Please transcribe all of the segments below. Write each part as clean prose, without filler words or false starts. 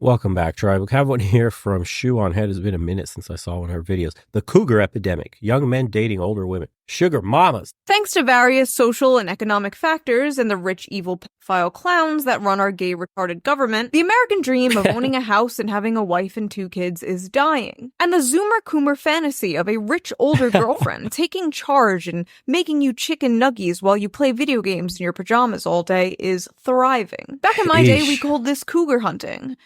Welcome back, Tribe. We have one here from Shoe on Head. It's been a minute since I saw one of her videos. The Cougar Epidemic. Young men dating older women. Sugar mamas. Thanks to various social and economic factors and the rich, evil pedophile clowns that run our gay, retarded government, the American dream of owning a house and having a wife and 2 kids is dying. And the Zoomer-Coomer fantasy of a rich, older girlfriend taking charge and making you chicken nuggies while you play video games in your pajamas all day is thriving. Back in my day, we called this cougar hunting.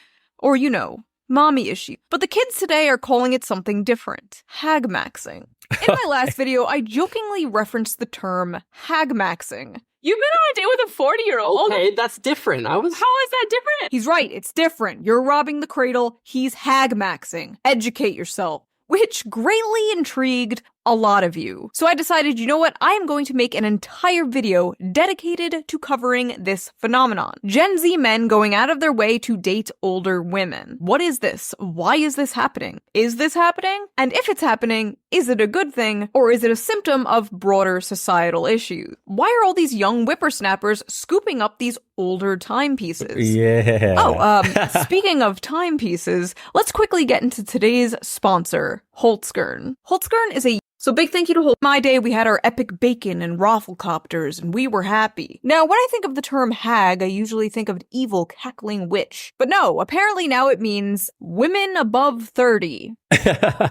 Or, you know, mommy issue. But the kids today are calling it something different. HAGMAXXIng. In my last video, I jokingly referenced the term HAGMAXXIng. You've been on a date with a 40-year-old? Okay, that's different. How is that different? He's right, it's different. You're robbing the cradle, he's HAGMAXXing. Educate yourself. Which greatly intrigued a lot of you. So I decided, you know what, I am going to make an entire video dedicated to covering this phenomenon. Gen Z men going out of their way to date older women. What is this? Why is this happening? Is this happening? And if it's happening, is it a good thing? Or is it a symptom of broader societal issues? Why are all these young whippersnappers scooping up these older timepieces? Yeah. Oh, speaking of timepieces, let's quickly get into today's sponsor, Holtzgern. Holtzgern is a So big thank you to Holt. My day, we had our epic bacon and rafflecopters, and we were happy. Now, when I think of the term hag, I usually think of an evil, cackling witch. But no, apparently now it means women above 30.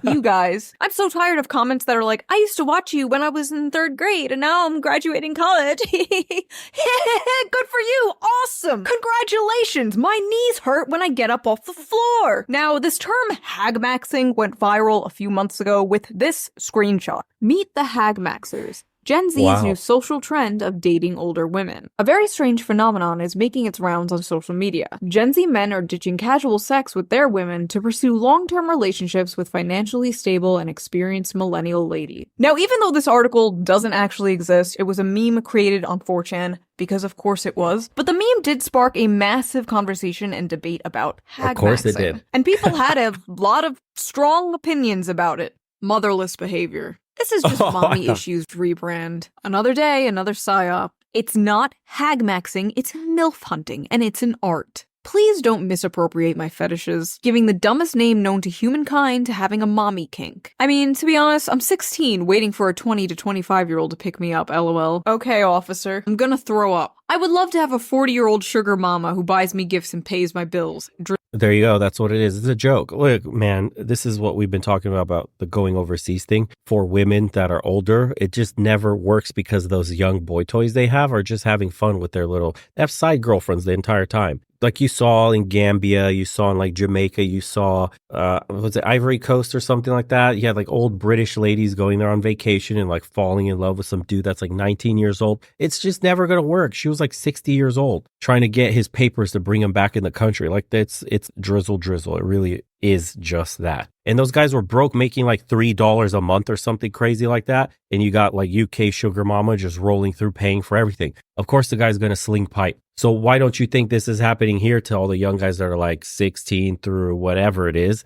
You guys. I'm so tired of comments that are like, I used to watch you when I was in 3rd grade, and now I'm graduating college. Good for you. Awesome. Congratulations. My knees hurt when I get up off the floor. Now, this term HAGMAXXing went viral a few months ago with this screenshot. Meet the HAGMAXxers. Gen Z's new social trend of dating older women. A very strange phenomenon is making its rounds on social media. Gen Z men are ditching casual sex with their women to pursue long-term relationships with financially stable and experienced millennial ladies. Now, even though this article doesn't actually exist, it was a meme created on 4chan, because of course it was, but the meme did spark a massive conversation and debate about HAGMAXXing. Of course it did. And people had a lot of strong opinions about it. Motherless behavior. This is just mommy issues rebrand. Another day, another psyop. It's not HAGMAXXing, it's MILF hunting, and it's an art. Please don't misappropriate my fetishes, giving the dumbest name known to humankind to having a mommy kink. I mean, to be honest, I'm 16, waiting for a 20 to 25-year-old to pick me up, lol. Okay, officer. I'm gonna throw up. I would love to have a 40-year-old sugar mama who buys me gifts and pays my bills. There you go. That's what it is. It's a joke. Look, man, this is what we've been talking about the going overseas thing. For women that are older, it just never works because those young boy toys they have are just having fun with their little, they have side girlfriends the entire time. Like you saw in Gambia, you saw in like Jamaica, you saw, was it Ivory Coast or something like that? You had like old British ladies going there on vacation and like falling in love with some dude that's like 19 years old. It's just never going to work. She was like 60 years old trying to get his papers to bring him back in the country. Like it's drizzle. It really is just that. And those guys were broke, making like $3 a month or something crazy like that. And you got like UK sugar mama just rolling through paying for everything. Of course, the guy's going to sling pipe. So why don't you think this is happening here to all the young guys that are like 16 through whatever it is?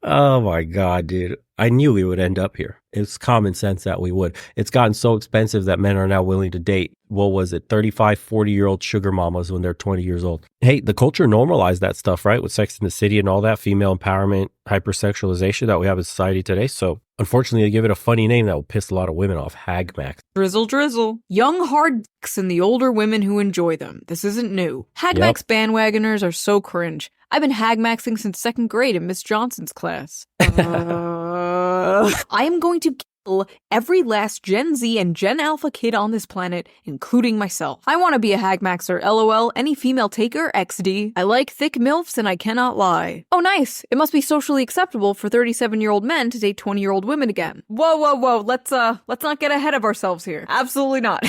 Oh my God, dude. I knew we would end up here. It's common sense that we would. It's gotten so expensive that men are now willing to date, what was it, 35, 40-year-old sugar mamas when they're 20 years old. Hey, the culture normalized that stuff, right? With Sex and the City and all that, female empowerment, hypersexualization that we have in society today. So unfortunately, they give it a funny name that will piss a lot of women off. HAGMAX. Drizzle. Young hard dicks and the older women who enjoy them. This isn't new. HAGMAX bandwagoners are so cringe. I've been HAGMAXing since 2nd grade in Miss Johnson's class. I am going to kill every last Gen Z and Gen Alpha kid on this planet, including myself. I want to be a HAGMAXer, lol, any female taker, XD. I like thick MILFs and I cannot lie. Oh nice, it must be socially acceptable for 37-year-old men to date 20-year-old women again. Whoa, let's not get ahead of ourselves here. Absolutely not.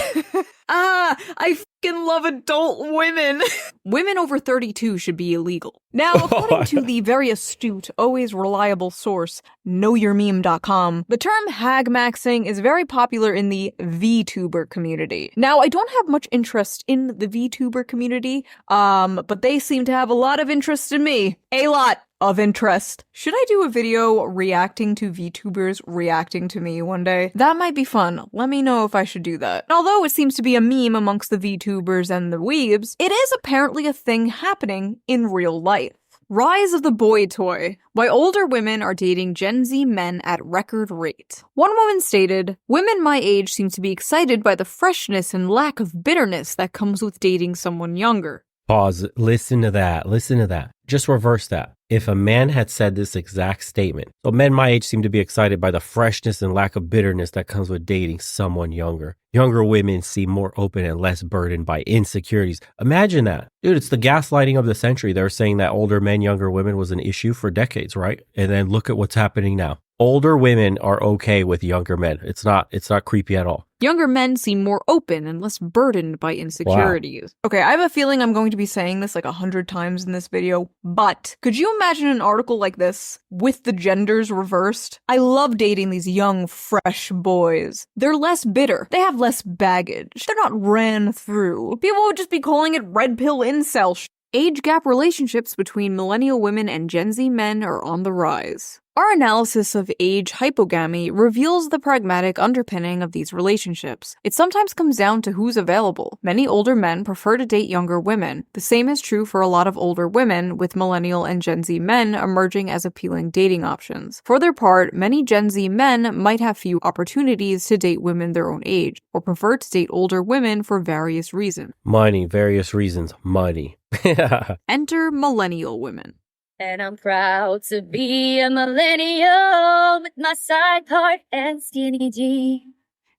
I fucking love adult women. Women over 32 should be illegal. Now, according to the very astute, always reliable source, knowyourmeme.com, the term HAGMAXing is very popular in the VTuber community. Now, I don't have much interest in the VTuber community, but they seem to have a lot of interest in me. A lot. of interest. Should I do a video reacting to VTubers reacting to me one day? That might be fun. Let me know if I should do that. Although it seems to be a meme amongst the VTubers and the weebs, it is apparently a thing happening in real life. Rise of the boy toy. Why older women are dating Gen Z men at record rate. One woman stated, "Women my age seem to be excited by the freshness and lack of bitterness that comes with dating someone younger." Pause. Listen to that. Listen to that. Just reverse that. If a man had said this exact statement, so men my age seem to be excited by the freshness and lack of bitterness that comes with dating someone younger. Younger women seem more open and less burdened by insecurities. Imagine that. Dude, it's the gaslighting of the century. They were saying that older men, younger women was an issue for decades, right? And then look at what's happening now. Older women are okay with younger men. It's not creepy at all. Younger men seem more open and less burdened by insecurities. Wow. Okay, I have a feeling I'm going to be saying this like 100 times in this video, but could you imagine an article like this with the genders reversed? I love dating these young, fresh boys. They're less bitter. They have less baggage. They're not ran through. People would just be calling it red pill incel sh. Age gap relationships between millennial women and Gen Z men are on the rise. Our analysis of age hypogamy reveals the pragmatic underpinning of these relationships. It sometimes comes down to who's available. Many older men prefer to date younger women. The same is true for a lot of older women, with millennial and Gen Z men emerging as appealing dating options. For their part, many Gen Z men might have few opportunities to date women their own age, or prefer to date older women for various reasons. Various reasons, money. Enter millennial women. And I'm proud to be a millennial with my side part and skinny jeans.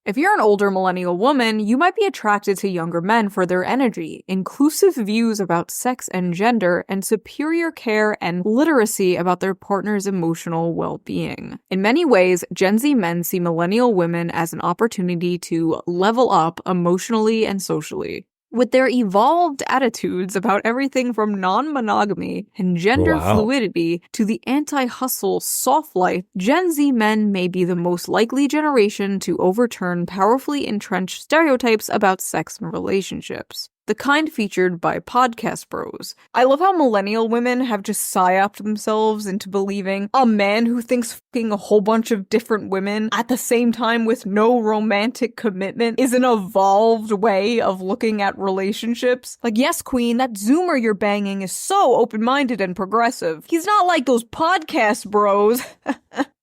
If you're an older millennial woman, you might be attracted to younger men for their energy, inclusive views about sex and gender, and superior care and literacy about their partner's emotional well-being. In many ways, Gen Z men see millennial women as an opportunity to level up emotionally and socially. With their evolved attitudes about everything from non-monogamy and gender fluidity to the anti-hustle soft life, Gen Z men may be the most likely generation to overturn powerfully entrenched stereotypes about sex and relationships. The kind featured by podcast bros. I love how millennial women have just psyoped themselves into believing a man who thinks fucking a whole bunch of different women at the same time with no romantic commitment is an evolved way of looking at relationships. Like, yes, queen, that Zoomer you're banging is so open-minded and progressive. He's not like those podcast bros.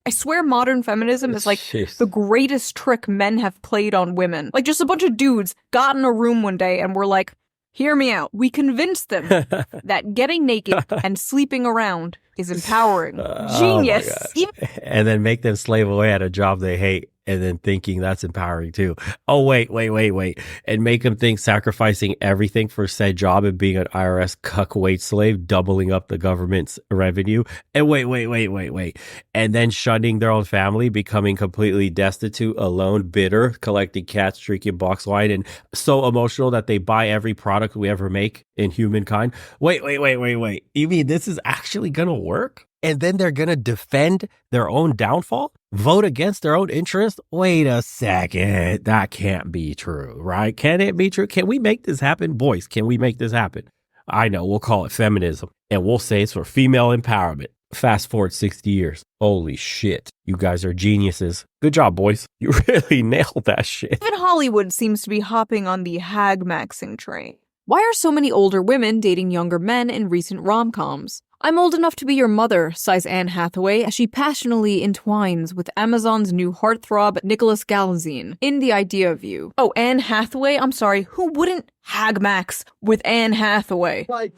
I swear modern feminism is like the greatest trick men have played on women. Like, just a bunch of dudes got in a room one day and were like, hear me out. We convinced them that getting naked and sleeping around is empowering. Genius. Oh and then make them slave away at a job they hate. And then thinking that's empowering too. Oh, wait. And make them think sacrificing everything for said job and being an IRS cuck wage slave, doubling up the government's revenue. And wait. And then shunning their own family, becoming completely destitute, alone, bitter, collecting cats, drinking box wine, and so emotional that they buy every product we ever make in humankind. Wait. You mean this is actually going to work? And then they're going to defend their own downfall? Vote against their own interest? Wait a second. That can't be true, right? Can it be true? Can we make this happen? Boys, can we make this happen? I know, we'll call it feminism. And we'll say it's for female empowerment. Fast forward 60 years. Holy shit. You guys are geniuses. Good job, boys. You really nailed that shit. Even Hollywood seems to be hopping on the HAGMAXXING train. Why are so many older women dating younger men in recent rom-coms? I'm old enough to be your mother, sighs Anne Hathaway as she passionately entwines with Amazon's new heartthrob Nicholas Galazine in The Idea of You. Oh, Anne Hathaway? I'm sorry, who wouldn't HAGMAX with Anne Hathaway? What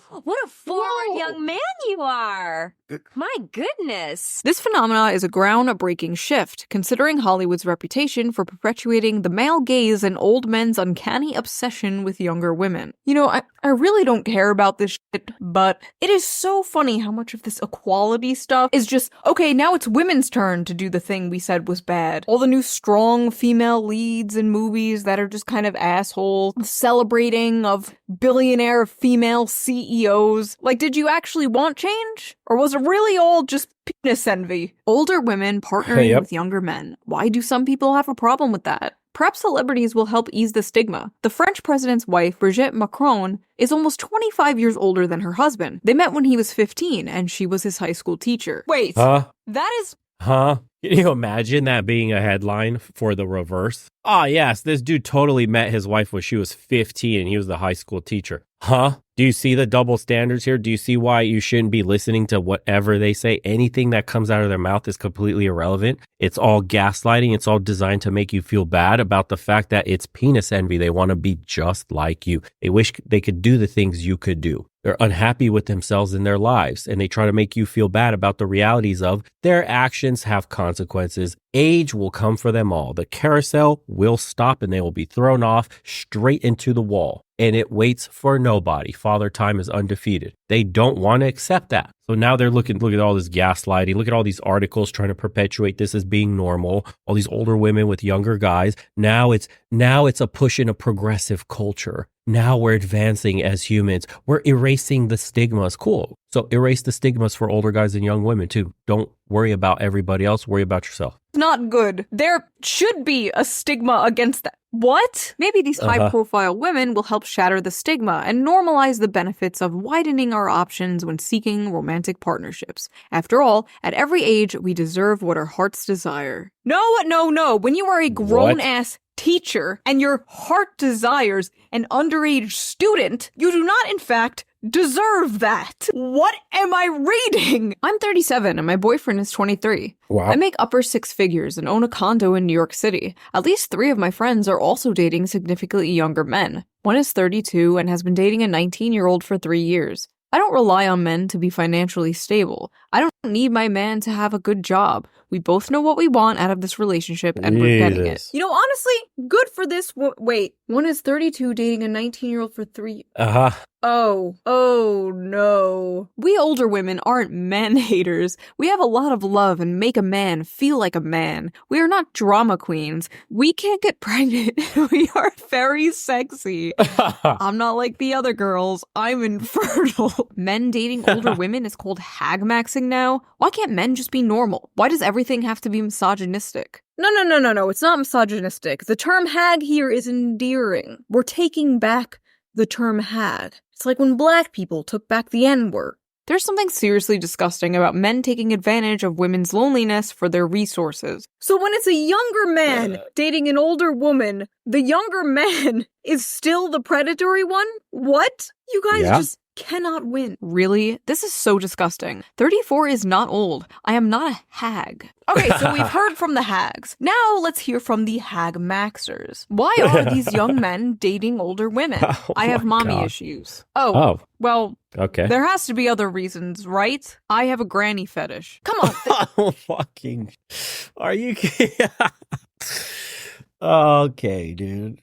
a forward young man you are! My goodness! This phenomena is a groundbreaking shift, considering Hollywood's reputation for perpetuating the male gaze and old men's uncanny obsession with younger women. You know, I really don't care about this shit, but it is so funny how much of this equality stuff is just, okay, now it's women's turn to do the thing we said was bad. All the new strong female leads in movies that are just kind of assholes, celebrating of billionaire female CEOs. Like, did you actually want change? Or was it really all just penis envy? Older women partnering with younger men. Why do some people have a problem with that? Perhaps celebrities will help ease the stigma. The French president's wife, Brigitte Macron, is almost 25 years older than her husband. They met when he was 15, and she was his high school teacher. Wait, that is... Huh? Can you imagine that being a headline for the reverse? Ah, yes, this dude totally met his wife when she was 15 and he was the high school teacher. Huh? Do you see the double standards here? Do you see why you shouldn't be listening to whatever they say? Anything that comes out of their mouth is completely irrelevant. It's all gaslighting. It's all designed to make you feel bad about the fact that it's penis envy. They want to be just like you. They wish they could do the things you could do. They're unhappy with themselves in their lives, and they try to make you feel bad about the realities of their actions have consequences. Age will come for them all. The carousel will stop, and they will be thrown off straight into the wall. And it waits for nobody. Father Time is undefeated. They don't want to accept that. So now they're look at all this gaslighting. Look at all these articles trying to perpetuate this as being normal. All these older women with younger guys. Now it's a push in a progressive culture. Now we're advancing as humans. We're erasing the stigmas. Cool. So erase the stigmas for older guys and young women too. Don't worry about everybody else. Worry about yourself. Not good. There should be a stigma against that. What? Maybe these high-profile women will help shatter the stigma and normalize the benefits of widening our options when seeking romantic partnerships. After all, at every age, we deserve what our hearts desire. No. When you are a grown-ass teacher and your heart desires an underage student, you do not, in fact, deserve that. What am I reading? I'm 37 and my boyfriend is 23. Wow. I make upper six figures and own a condo in New York City. At least 3 of my friends are also dating significantly younger men. One is 32 and has been dating a 19-year-old for 3 years. I don't rely on men to be financially stable. I don't need my man to have a good job. We both know what we want out of this relationship and we're getting it. You know, honestly, good for this. Wait, one is 32 dating a 19-year-old for 3. Oh no. We older women aren't man haters. We have a lot of love and make a man feel like a man. We are not drama queens. We can't get pregnant. We are very sexy. I'm not like the other girls. I'm infertile. Men dating older women is called HAGMAXXIng now. Why can't men just be normal? Why does everything have to be misogynistic? No. It's not misogynistic. The term hag here is endearing. We're taking back the term hag. It's like when black people took back the N-word. There's something seriously disgusting about men taking advantage of women's loneliness for their resources. So when it's a younger man dating an older woman, the younger man is still the predatory one? What? You guys just cannot win. Really? This is so disgusting. 34 is not old. I am not a hag. Okay, so we've heard from the hags. Now let's hear from the hag-maxers. Why are these young men dating older women? I have mommy issues. Oh. Well, okay. There has to be other reasons, right? I have a granny fetish. Come on. Are you kidding? Okay, dude.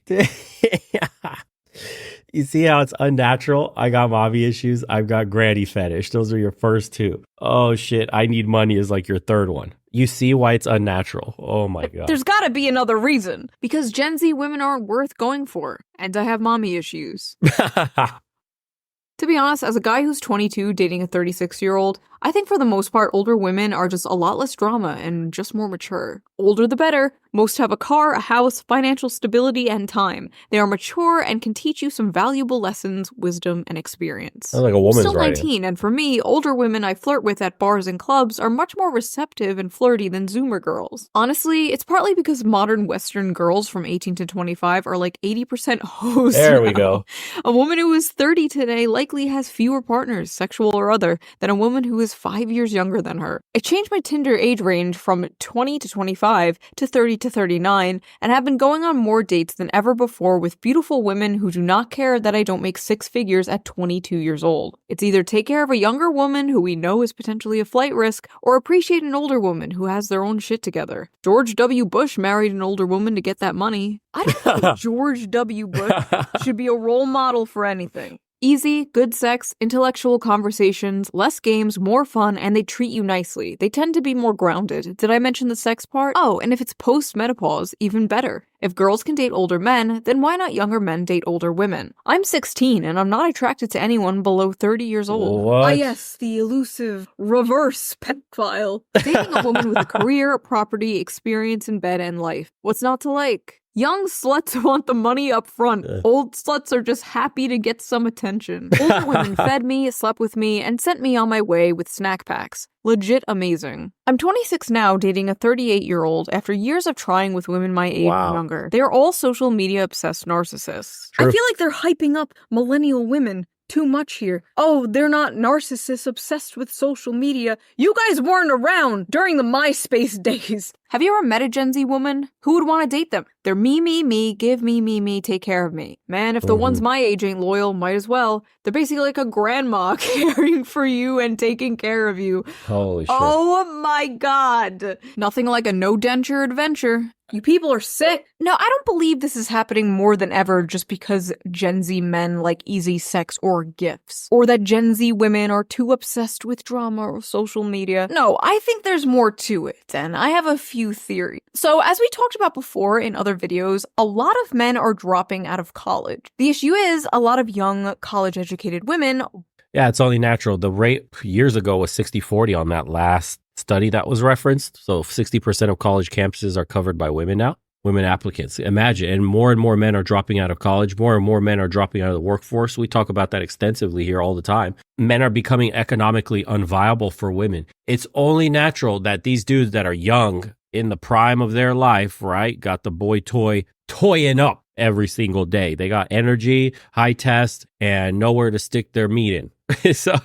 You see how it's unnatural? I got mommy issues. I've got granny fetish. Those are your first 2. Oh, shit. I need money is like your third one. You see why it's unnatural. Oh, my God. There's got to be another reason. Because Gen Z women aren't worth going for. And I have mommy issues. To be honest, as a guy who's 22 dating a 36-year-old, I think for the most part, older women are just a lot less drama and just more mature. Older the better. Most have a car, a house, financial stability, and time. They are mature and can teach you some valuable lessons, wisdom, and experience. Sounds like a woman's Still 19, and for me, older women I flirt with at bars and clubs are much more receptive and flirty than Zoomer girls. Honestly, it's partly because modern Western girls from 18 to 25 are like 80% hoes. There we go. A woman who is 30 today likely has fewer partners, sexual or other, than a woman who is 5 years younger than her. I changed my Tinder age range from 20 to 25 to 30 to 39 and have been going on more dates than ever before with beautiful women who do not care that I don't make 6 figures at 22 years old. It's either take care of a younger woman who we know is potentially a flight risk or appreciate an older woman who has their own shit together. George W. Bush married an older woman to get that money. I don't think George W. Bush should be a role model for anything. Easy, good sex, intellectual conversations, less games, more fun, and they treat you nicely. They tend to be more grounded. Did I mention the sex part? Oh, and if it's post-menopause, even better. If girls can date older men, then why not younger men date older women? I'm 16 and I'm not attracted to anyone below 30 years old. What? Ah, yes, the elusive reverse pedophile. Dating a woman with a career, property, experience in bed, and life. What's not to like? Young sluts want the money up front. Old sluts are just happy to get some attention. Older women fed me, slept with me, and sent me on my way with snack packs. Legit amazing. I'm 26 now, dating a 38-year-old after years of trying with women my age and younger. They are all social media obsessed narcissists. True. I feel like they're hyping up millennial women too much here. Oh, they're not narcissists obsessed with social media. You guys weren't around during the MySpace days. Have you ever met a Gen Z woman? Who would want to date them? They're me, give me, take care of me. Man, if the ones my age ain't loyal, might as well. They're basically like a grandma caring for you and taking care of you. Holy shit. Oh my god. Nothing like a no-denture adventure. You people are sick. No, I don't believe this is happening more than ever just because Gen Z men like easy sex or gifts. Or that Gen Z women are too obsessed with drama or social media. No, I think there's more to it, and I have a few theories. So, as we talked about before in other videos, a lot of men are dropping out of college. The issue is a lot of young college-educated women. Yeah, it's only natural. The rate years ago was 60-40 on that last study that was referenced. So 60% of college campuses are covered by women now, women applicants. Imagine, and more men are dropping out of college. More and more men are dropping out of the workforce. We talk about that extensively here all the time. Men are becoming economically unviable for women. It's only natural that these dudes that are young in the prime of their life, right, got the boy toy toying up every single day. They got energy, high test, and nowhere to stick their meat in. So,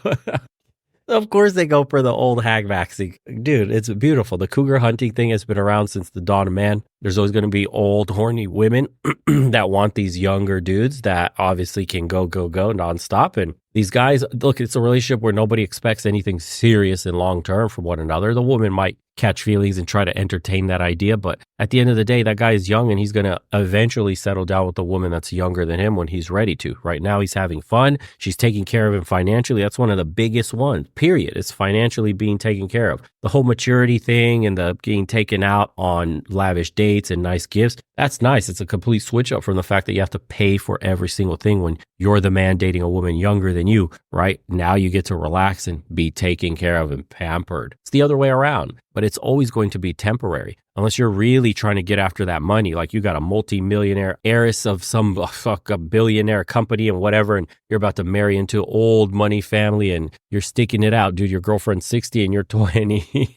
of course, they go for the old HAGMAXXIng. Dude, it's beautiful. The cougar hunting thing has been around since the dawn of man. There's always going to be old, horny women that want these younger dudes that obviously can go nonstop. And these guys, look, it's a relationship where nobody expects anything serious and long term from one another. The woman might catch feelings and try to entertain that idea, but at the end of the day, that guy is young and he's going to eventually settle down with a woman that's younger than him when he's ready to. Right now, he's having fun. She's taking care of him financially. That's one of the biggest ones, period. It's financially being taken care of. The whole maturity thing and the getting taken out on lavish dates and nice gifts, that's nice. It's a complete switch up from the fact that you have to pay for every single thing when you're the man dating a woman younger than you, right? Now you get to relax and be taken care of and pampered. It's the other way around, but it's always going to be temporary. Unless you're really trying to get after that money, like you got a multi-millionaire heiress of some a billionaire company and whatever, and you're about to marry into old money family and you're sticking it out, dude. Your girlfriend's 60 and you're 20.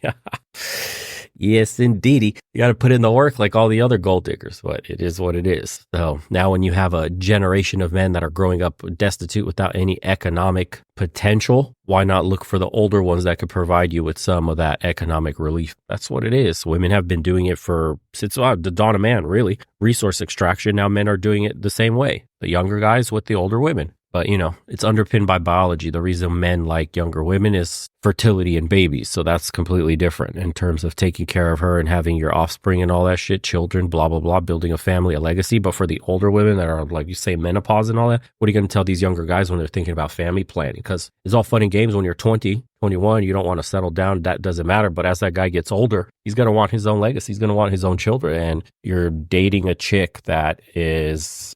Yes, indeedy. You got to put in the work like all the other gold diggers, but it is what it is. So now when you have a generation of men that are growing up destitute without any economic potential, why not look for the older ones that could provide you with some of that economic relief? That's what it is. Women have been doing it since the dawn of man, really. Resource extraction. Now men are doing it the same way. The younger guys with the older women. But, it's underpinned by biology. The reason men like younger women is fertility and babies. So that's completely different in terms of taking care of her and having your offspring and all that shit, children, blah, blah, blah, building a family, a legacy. But for the older women that are, like you say, menopause and all that, what are you going to tell these younger guys when they're thinking about family planning? Because it's all fun and games when you're 20, 21, you don't want to settle down. That doesn't matter. But as that guy gets older, he's going to want his own legacy. He's going to want his own children. And you're dating a chick that is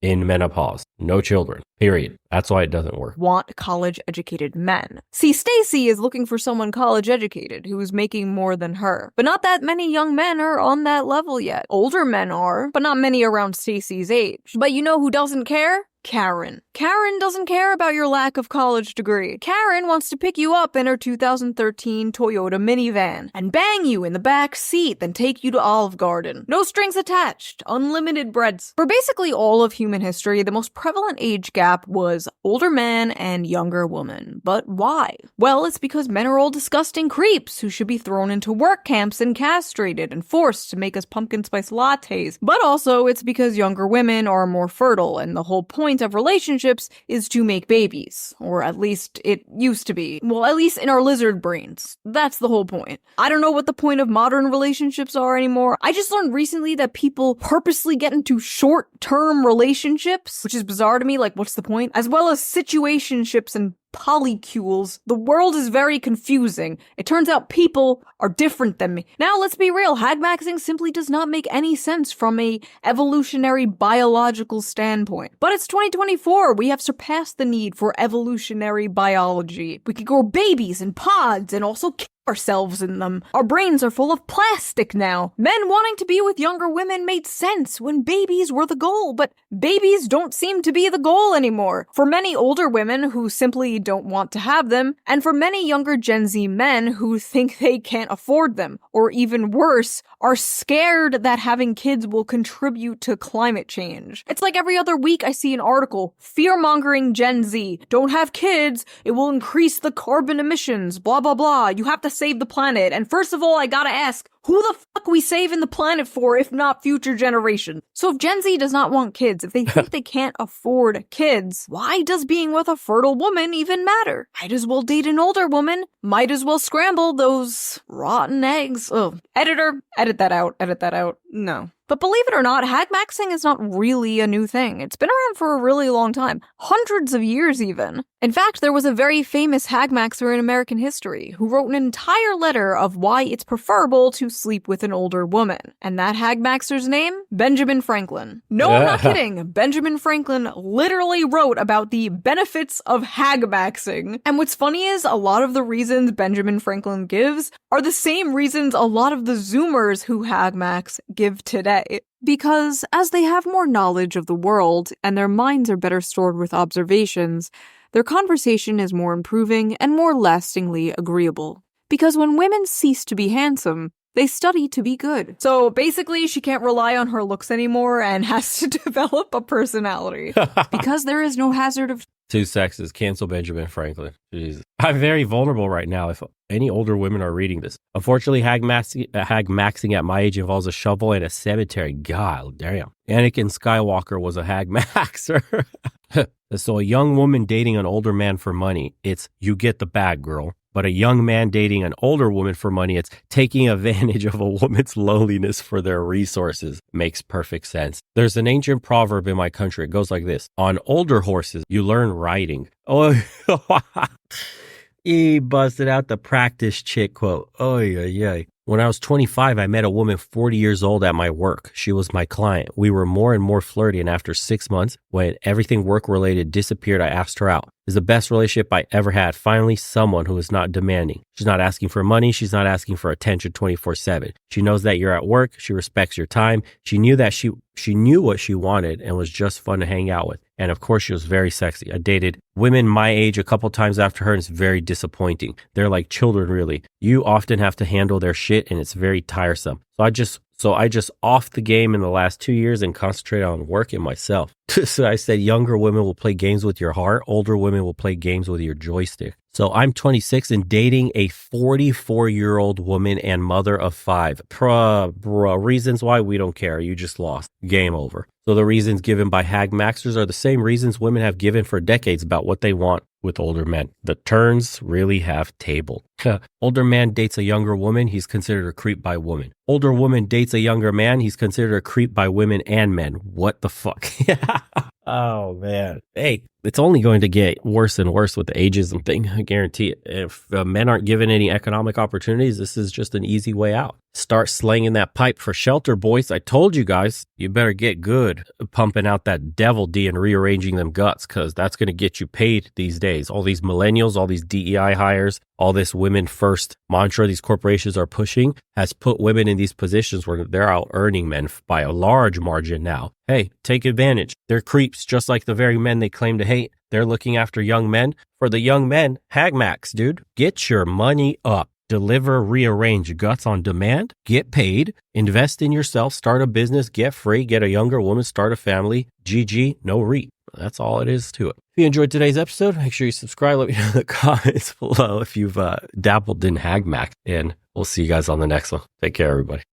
in menopause, no children, period. That's why it doesn't work. Want college-educated men. See, Stacy is looking for someone college-educated who is making more than her. But not that many young men are on that level yet. Older men are, but not many around Stacy's age. But you know who doesn't care? Karen. Karen doesn't care about your lack of college degree. Karen wants to pick you up in her 2013 Toyota minivan and bang you in the back seat, then take you to Olive Garden. No strings attached. Unlimited breads. For basically all of human history, the most prevalent age gap was older man and younger woman. But why? Well, it's because men are all disgusting creeps who should be thrown into work camps and castrated and forced to make us pumpkin spice lattes. But also, it's because younger women are more fertile, and the whole point of relationships is to make babies. Or at least it used to be. Well, at least in our lizard brains. That's the whole point. I don't know what the point of modern relationships are anymore. I just learned recently that people purposely get into short-term relationships, which is bizarre to me. Like, what's the point? As well as situationships and polycules. The world is very confusing. It turns out people are different than me. Now, let's be real. HAGMAXXING simply does not make any sense from a evolutionary biological standpoint. But it's 2024. We have surpassed the need for evolutionary biology. We can grow babies in pods and also kill ourselves in them. Our brains are full of plastic now. Men wanting to be with younger women made sense when babies were the goal, but babies don't seem to be the goal anymore. For many older women who simply don't want to have them, and for many younger Gen Z men who think they can't afford them, or even worse, are scared that having kids will contribute to climate change. It's like every other week I see an article, fear-mongering Gen Z, don't have kids, it will increase the carbon emissions, blah blah blah, you have to save the planet. And first of all, I gotta ask, who the fuck we saving the planet for if not future generations? So if Gen Z does not want kids, if they think they can't afford kids, why does being with a fertile woman even matter? Might as well date an older woman. Might as well scramble those rotten eggs. Ugh. Editor, edit that out, edit that out. No. But believe it or not, HAGMAXXING is not really a new thing. It's been around for a really long time. Hundreds of years even. In fact, there was a very famous HAGMAXer in American history who wrote an entire letter of why it's preferable to sleep with an older woman. And that HAGMAXer's name? Benjamin Franklin. No, I'm not kidding. Benjamin Franklin literally wrote about the benefits of HAGMAXing. And what's funny is a lot of the reasons Benjamin Franklin gives are the same reasons a lot of the Zoomers who HAGMAX give today. Because as they have more knowledge of the world and their minds are better stored with observations, their conversation is more improving and more lastingly agreeable. Because when women cease to be handsome, they study to be good. So basically, she can't rely on her looks anymore and has to develop a personality. Because there is no hazard of... Too sexist. Cancel Benjamin Franklin. Jesus. I'm very vulnerable right now if any older women are reading this. Unfortunately, HAGMAXing at my age involves a shovel and a cemetery. God damn. Anakin Skywalker was a HAGMAXer. So a young woman dating an older man for money, it's you get the bag, girl. But a young man dating an older woman for money, it's taking advantage of a woman's loneliness for their resources. Makes perfect sense. There's an ancient proverb in my country. It goes like this. On older horses, you learn riding. Oh, he busted out the practice chick quote. Oh, yeah. When I was 25, I met a woman 40 years old at my work. She was my client. We were more and more flirty, and after 6 months, when everything work-related disappeared, I asked her out. It's the best relationship I ever had. Finally, someone who is not demanding. She's not asking for money. She's not asking for attention 24/7. She knows that you're at work. She respects your time. She knew that she knew what she wanted and was just fun to hang out with. And of course, she was very sexy. I dated women my age a couple times after her, and it's very disappointing. They're like children, really. You often have to handle their shit, and it's very tiresome. So I just off the game in the last 2 years and concentrate on work and myself. So I said younger women will play games with your heart. Older women will play games with your joystick. So I'm 26 and dating a 44-year-old woman and mother of 5. Reasons why we don't care. You just lost. Game over. So the reasons given by HAGMAXers are the same reasons women have given for decades about what they want with older men. The turns really have tabled. Older man dates a younger woman, he's considered a creep by women. Older woman dates a younger man, he's considered a creep by women and men. What the fuck? Oh, man. Hey, it's only going to get worse and worse with the ageism thing. I guarantee it. If men aren't given any economic opportunities, this is just an easy way out. Start slanging that pipe for shelter, boys. I told you guys, you better get good pumping out that devil D and rearranging them guts, because that's going to get you paid these days. All these millennials, all these DEI hires, all this women first mantra these corporations are pushing has put women in these positions where they're out earning men by a large margin now. Hey, take advantage. They're creeps just like the very men they claim to hate. They're looking after young men. For the young men, HAGMAX, dude. Get your money up. Deliver, rearrange, guts on demand, get paid, invest in yourself, start a business, get free, get a younger woman, start a family, GG, no REIT. That's all it is to it. If you enjoyed today's episode, make sure you subscribe. Let me know in the comments below if you've dabbled in HAGMAX, and we'll see you guys on the next one. Take care, everybody.